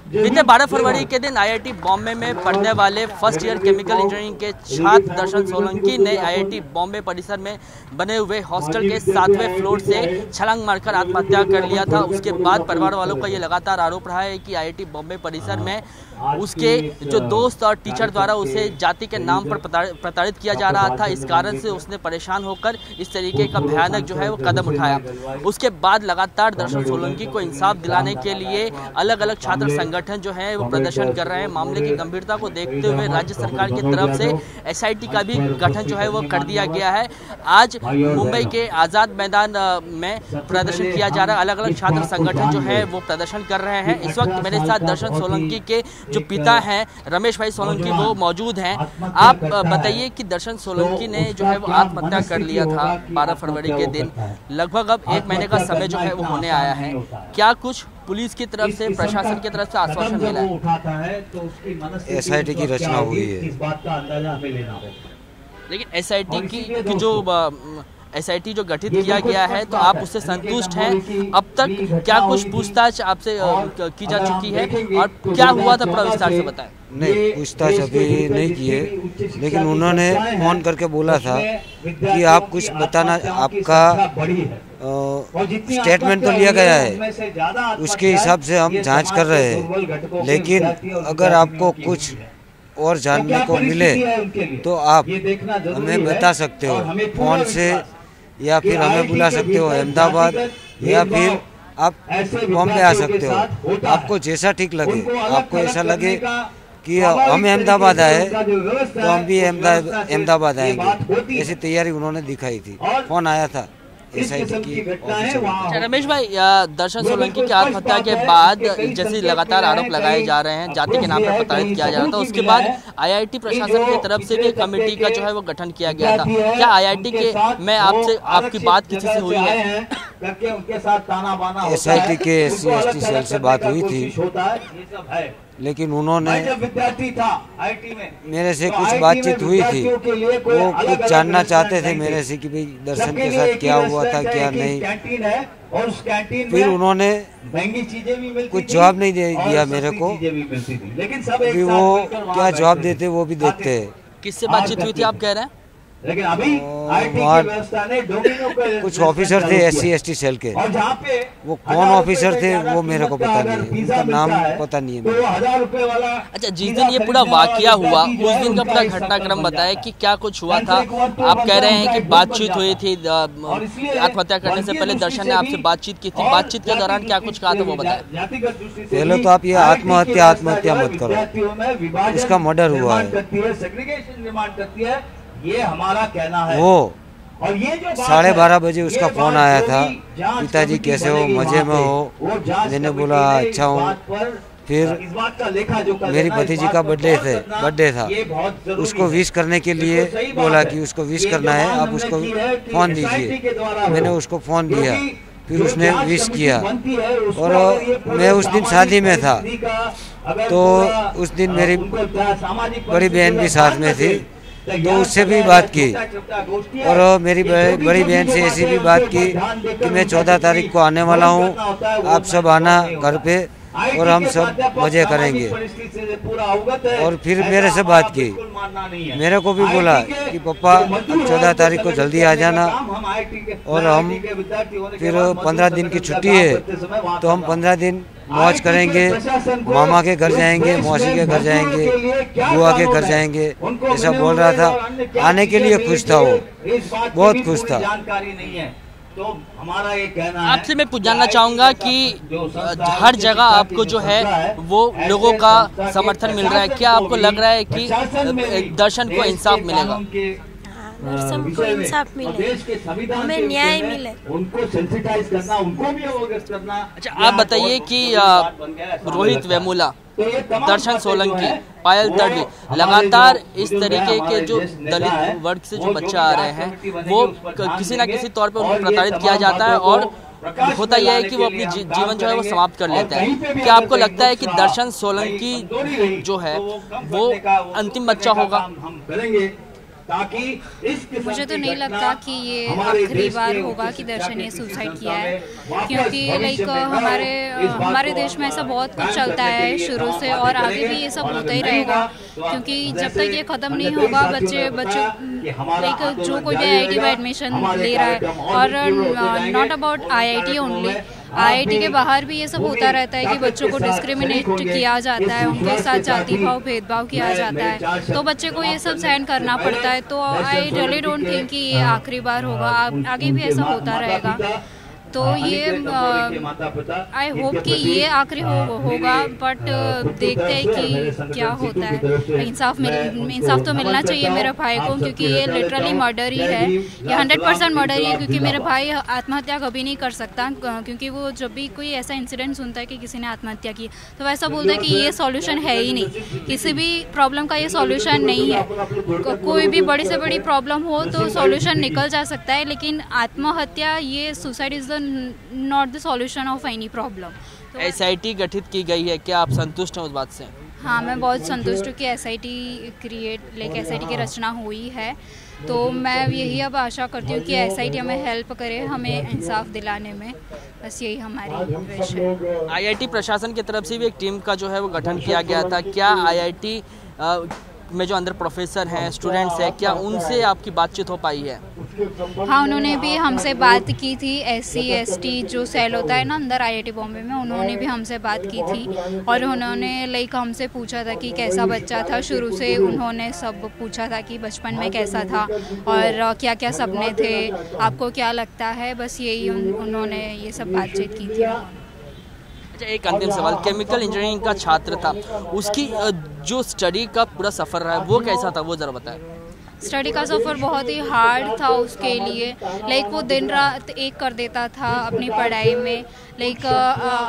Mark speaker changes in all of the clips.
Speaker 1: बीते 12 फरवरी के दिन आईआईटी बॉम्बे में पढ़ने वाले फर्स्ट ईयर केमिकल इंजीनियरिंग के छात्र दर्शन सोलंकी ने आईआईटी बॉम्बे परिसर में बने हुए हॉस्टल के 7वें फ्लोर से छलांग मारकर आत्महत्या कर लिया था। उसके बाद परिवार वालों का ये लगातार आरोप रहा है कि आईआईटी बॉम्बे परिसर में उसके जो दोस्त और टीचर द्वारा उसे जाति के नाम पर प्रताड़ित किया जा रहा था। इस कारण से उसने परेशान होकर इस तरीके का भयानक जो है वो कदम उठाया। उसके बाद लगातार दर्शन सोलंकी को इंसाफ दिलाने के लिए अलग अलग छात्र संगठन जो है वो प्रदर्शन कर रहे हैं। मामले की गंभीरता को देखते हुए राज्य सरकार की तरफ से एसआईटी का भी गठन जो है वो कर दिया गया है। आज मुंबई के आज़ाद मैदान में प्रदर्शन किया जा रहा है। अलग अलग छात्र संगठन जो है वो प्रदर्शन कर रहे हैं। इस वक्त मेरे साथ दर्शन सोलंकी के जो पिता हैं रमेश भाई सोलंकी वो मौजूद हैं। आप बताइए कि दर्शन सोलंकी ने जो है वो आत्महत्या कर लिया था 12 फरवरी के दिन। लगभग अब 1 महीने का समय जो है वो होने आया है। क्या कुछ पुलिस की तरफ से, प्रशासन की तरफ से आश्वासन मिला है?
Speaker 2: एसआईटी की रचना हुई है,
Speaker 1: लेकिन एसआईटी की जो एसआईटी जो गठित किया गया है तो आप उससे संतुष्ट हैं? अब तक क्या कुछ पूछताछ आपसे की जा चुकी है और क्या हुआ था, पूरा विस्तार से बताएं।
Speaker 2: नहीं, पूछताछ अभी नहीं किए, लेकिन उन्होंने फोन करके बोला था कि आप कुछ बताना, आपका स्टेटमेंट तो लिया गया है, उसके हिसाब से हम जांच कर रहे हैं, लेकिन अगर आपको कुछ और जानने को मिले तो आप हमें बता सकते हो फोन से, या फिर हमें बुला सकते हो अहमदाबाद, या फिर आप बॉम्बे आ सकते हो। आपको जैसा ठीक लगे, आपको ऐसा लगे कि हम अहमदाबाद आए तो हम भी अहमदाबाद आएंगे, ऐसी तैयारी उन्होंने दिखाई थी। फोन आया था एसआईटी की ऑफिसर।
Speaker 1: रमेश भाई, दर्शन सोलंकी की आत्महत्या के बाद जैसे लगातार आरोप लगाए जा रहे हैं, जाति के नाम पर प्रताड़ित किया जा रहा था, उसके बाद आईआईटी प्रशासन की तरफ से भी कमेटी का जो है वो गठन किया गया था। क्या आईआईटी के मैं आपसे आपकी बात किसी से हुई है?
Speaker 2: एसआईटी के SC/ST सेल से बात हुई थी, लेकिन उन्होंने मेरे से कुछ बातचीत हुई थी। वो कुछ जानना चाहते थे मेरे से कि भाई दर्शन के साथ क्या हुआ था, क्या नहीं। फिर उन्होंने कुछ जवाब नहीं दिया मेरे को, कि वो क्या जवाब देते वो भी देखते हैं।
Speaker 1: किससे बातचीत हुई थी आप कह रहे हैं?
Speaker 3: लेकिन अभी आईटी की व्यवस्था ने
Speaker 2: कुछ ऑफिसर थे SC/ST सेल के, वो कौन ऑफिसर थे वो मेरे को पता नहीं है, उनका नाम पता नहीं है।
Speaker 3: तो 1000 रुपए वाला।
Speaker 1: अच्छा, जिस दिन ये पूरा वाकया हुआ उस दिन का पूरा घटनाक्रम बताया कि क्या कुछ हुआ था। आप कह रहे हैं कि बातचीत हुई थी, आत्महत्या करने से पहले दर्शन ने आपसे बातचीत की थी। बातचीत के दौरान क्या कुछ कहा था वो बताया।
Speaker 2: पहले तो आप ये आत्महत्या मत करो, इसका मर्डर हुआ है।
Speaker 3: ये हमारा कहना है।
Speaker 2: वो
Speaker 3: और ये जो
Speaker 2: 12:30 बजे उसका फोन आया था, पिताजी कैसे हो, मजे में हो? मैंने बोला अच्छा हूँ। फिर मेरी भतीजी का बर्थडे था, उसको विश करने के लिए बोला कि उसको विश करना है, आप उसको फोन दीजिए। मैंने उसको फोन दिया, फिर उसने विश किया। और मैं उस दिन शादी में था, तो उस दिन मेरी बड़ी बहन भी साथ में थी, तो उससे भी बात की। और मेरी बड़ी बहन से ऐसी भी बात की कि मैं 14 तारीख को आने वाला हूँ, आप सब आना घर पे और हम सब मजे करेंगे। और फिर मेरे से बात की, मेरे को भी बोला कि पापा 14 तारीख को जल्दी आ जाना, और हम फिर 15 दिन की छुट्टी है तो हम 15 दिन मौज करेंगे, मामा के घर जाएंगे, मौसी के घर जाएंगे, बुआ के घर जाएंगे, ऐसा बोल रहा था। आने के लिए खुश था, वो बहुत खुश था।
Speaker 3: तो हमारा ये कहना है,
Speaker 1: आपसे मैं जानना चाहूँगा कि हर जगह आपको जो है वो लोगों का समर्थन मिल रहा है। क्या आपको लग रहा है कि दर्शन को इंसाफ मिलेगा?
Speaker 4: दर्शन को इंसाफ मिले, हमें न्याय मिले,
Speaker 3: उनको सेंसिटाइज करना, उनको भी अवगत करना।
Speaker 1: अच्छा, आप बताइए कि रोहित वेमुला, दर्शन सोलंकी, पायल तडवी, लगातार इस तरीके के जो दलित वर्ग से जो बच्चे आ रहे हैं वो किसी न किसी तौर पे उनको प्रताड़ित किया जाता है, और होता यह है कि वो अपनी जीवन जो है वो समाप्त कर लेते हैं। क्या आपको लगता है कि दर्शन सोलंकी जो है वो अंतिम बच्चा होगा?
Speaker 3: ताकि इस
Speaker 5: मुझे तो नहीं लगता कि ये आखिरी बार होगा कि दर्शन ने सुसाइड किया है, क्योंकि लाइक हमारे देश में ऐसा बहुत कुछ चलता है शुरू से और आगे भी ये सब होता ही रहेगा, क्योंकि जब तक ये ख़त्म नहीं होगा बच्चे लाइक जो कोई भी IIT में एडमिशन ले रहा है, और not about IIT only, IIT के बाहर भी ये सब होता रहता है कि बच्चों को डिस्क्रिमिनेट किया जाता है, उनके साथ जाति भाव भेदभाव किया जाता है, तो बच्चे को ये सब सहन करना पड़ता है। तो आई रियली डोंट थिंक कि ये आखिरी बार होगा, आगे भी ऐसा होता रहेगा। तो ये आई होप कि ये आखिरी होगा, बट देखते हैं कि क्या होता है। इंसाफ तो मिलना चाहिए मेरे भाई को, क्योंकि ये लिटरली मर्डर ही है, ये 100% मर्डर ही है, क्योंकि मेरे भाई आत्महत्या कभी नहीं कर सकता, क्योंकि वो जब भी कोई ऐसा इंसिडेंट सुनता है कि किसी ने आत्महत्या की तो वैसा बोलता है कि ये सॉल्यूशन है ही नहीं, किसी भी प्रॉब्लम का ये सॉल्यूशन नहीं है। कोई भी बड़ी से बड़ी प्रॉब्लम हो तो सॉल्यूशन निकल जा सकता है, लेकिन आत्महत्या, ये suicide is not the solution of any problem.
Speaker 1: SIT गठित की गई है, क्या आप संतुष्ट हैं उस बात से?
Speaker 5: हाँ, मैं बहुत संतुष्ट हूँ कि SIT की रचना हुई है, तो मैं यही अब आशा करती हूँ कि SIT हमें हेल्प करे, हमें इंसाफ दिलाने में, बस यही हमारी विश है।
Speaker 1: IIT प्रशासन की तरफ से भी एक टीम का जो है वो गठन किया गया था, क्या IIT में जो अंदर प्रोफेसर हैं, स्टूडेंट्स हैं, क्या उनसे आपकी बातचीत हो पाई है?
Speaker 5: हाँ, उन्होंने भी हमसे बात की थी। SC ST जो सेल होता है ना अंदर IIT बॉम्बे में, उन्होंने भी हमसे बात की थी और उन्होंने लाइक हमसे पूछा था कि कैसा बच्चा था। शुरू से उन्होंने सब पूछा था कि बचपन में कैसा था और क्या क्या सपने थे, आपको क्या लगता है, बस यही उन्होंने ये सब बातचीत की थी।
Speaker 1: एक अंतिम सवाल, केमिकल इंजीनियरिंग का छात्र था, उसकी जो स्टडी का पूरा सफ़र रहा है वो कैसा था, वो ज़रा बताएं।
Speaker 5: स्टडी का सफ़र बहुत ही हार्ड था उसके लिए, लाइक वो दिन रात एक कर देता था अपनी पढ़ाई में। लाइक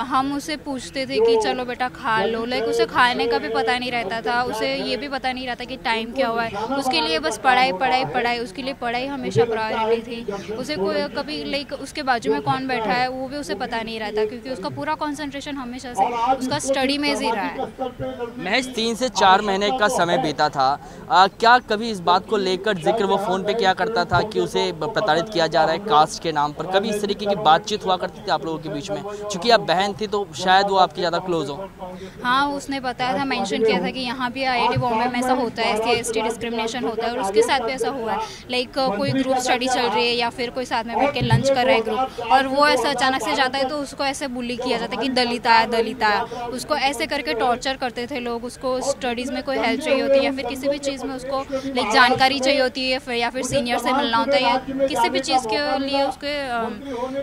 Speaker 5: हम उसे पूछते थे कि चलो बेटा खा लो, लाइक उसे खाने का भी पता नहीं रहता था, उसे ये भी पता नहीं रहता कि टाइम क्या हुआ है, उसके लिए बस पढ़ाई पढ़ाई पढ़ाई, उसके लिए पढ़ाई हमेशा प्रायोरिटी थी। उसे कोई कभी लाइक उसके बाजू में कौन बैठा है वो भी उसे पता नहीं रहता, क्योंकि उसका पूरा कंसंट्रेशन हमेशा से उसका स्टडी में ही रहा है।
Speaker 1: महज 3 से 4 महीने का समय बीता था, क्या कभी इस बात को लेकर जिक्र वो फ़ोन पे क्या करता था कि उसे प्रताड़ित किया जा रहा है कास्ट के नाम पर? कभी इस तरीके की बातचीत हुआ करती थी आप लोगों के बीच में? क्योंकि आप बहन थी तो शायद वो आपकी ज़्यादा क्लोज हो।
Speaker 5: हाँ, उसने बताया था, मेंशन किया था कि यहाँ भी IIT बॉम्बे में ऐसा होता है, SC ST डिस्क्रिमिनेशन होता है, और उसके साथ भी ऐसा हुआ है। लाइक कोई ग्रुप स्टडी चल रही है या फिर कोई साथ में बैठ के लंच कर रहा है ग्रुप, और वो ऐसा अचानक से जाता है तो उसको ऐसे बुली किया जाता है कि दलित आया, उसको ऐसे करके टॉर्चर करते थे लोग। उसको स्टडीज़ में कोई हेल्प चाहिए होती है या फिर किसी भी चीज़ में उसको लाइक जानकारी चाहिए होती है, या फिर सीनियर से मिलना होता है, या किसी भी चीज़ के लिए उसके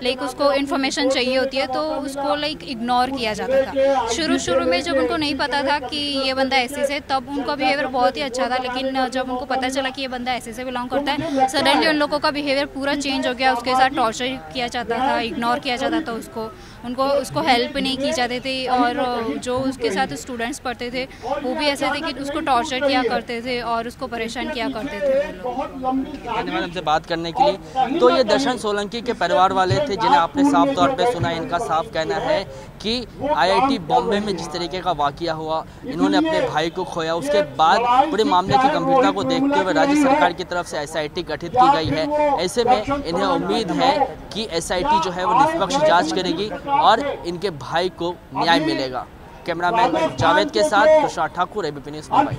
Speaker 5: लाइक उसको इन्फॉर्मेशन चाहिए होती है, तो उसको लाइक इग्नोर किया जाता था। शुरू में जब उनको नहीं पता था कि ये बंदा ऐसे से, तब उनका बिहेवियर बहुत ही अच्छा था, लेकिन जब उनको पता चला कि ये बंदा ऐसे से बिलोंग करता है, सडनली उन लोगों का बिहेवियर पूरा चेंज हो गया। उसके साथ टॉर्चर किया जाता था, इग्नोर किया जाता था उसको हेल्प नहीं की जाती थी, और जो उसके साथ स्टूडेंट्स पढ़ते थे वो भी ऐसे थे कि उसको टॉर्चर किया करते थे और उसको परेशान किया करते थे।
Speaker 1: धन्यवाद हमसे बात करने के लिए। तो ये दर्शन सोलंकी के परिवार वाले थे जिन्हें आपने साफ तौर पे सुना। इनका साफ कहना है कि IIT बॉम्बे में जिस तरीके का वाकया हुआ, इन्होंने अपने भाई को खोया, उसके बाद पूरे मामले की गंभीरता को देखते हुए राज्य सरकार की तरफ से SIT गठित की गई है। ऐसे में इन्हें उम्मीद है कि SIT जो है वो निष्पक्ष जांच करेगी और इनके भाई को न्याय मिलेगा। कैमरामैन जावेद के साथ तुषार ठाकुर, ABP न्यूज़ मुंबई।